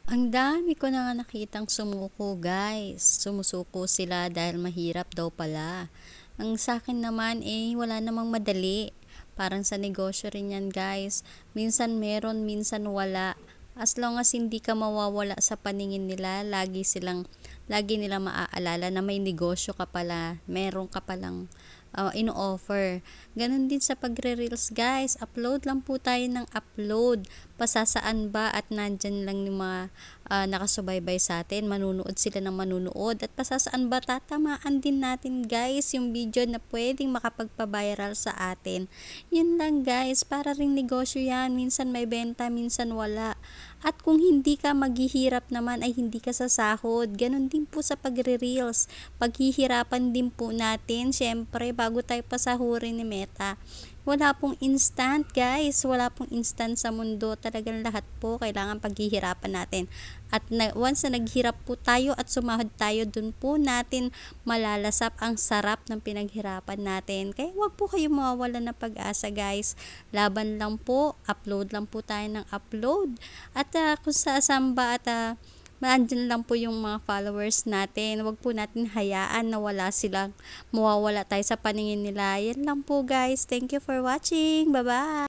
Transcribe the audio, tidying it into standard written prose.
Ang dami ko na nga nakitang sumuko guys. Sumusuko sila dahil mahirap daw pala. Ang sa'kin naman wala namang madali. Parang sa negosyo rin yan guys. Minsan meron, minsan wala. As long as hindi ka mawawala sa paningin nila, lagi nila maaalala na may negosyo ka pala, meron ka palang ino-offer. Ganon din sa pagre-reels guys, upload lang po tayo ng upload. Pasasaan ba at nandyan lang yung mga nakasubaybay sa atin, manunood sila ng manunood, at pasasaan ba tatamaan din natin guys yung video na pwedeng makapagpa-viral sa atin. Yun lang guys, para ring negosyo yan, minsan may benta, minsan wala. At kung hindi ka maghihirap naman ay hindi ka sasahod. Ganon din po sa pagre-reels. Paghihirapan din po natin, syempre, bago tayo pasahurin ni Meta. Wala pong instant guys, wala pong instant sa mundo. Talagang lahat po kailangan paghihirapan natin. At once na naghirap po tayo at sumahod tayo, dun po natin malalasap ang sarap ng pinaghirapan natin. Kaya wag po kayo mawawalan ng pag-asa guys. Laban lang po, upload lang po tayo ng upload. At kung sa samba at andyan lang po yung mga followers natin. Wag po natin hayaan na mawawala tayo sa paningin nila. Yan lang po guys. Thank you for watching. Bye-bye!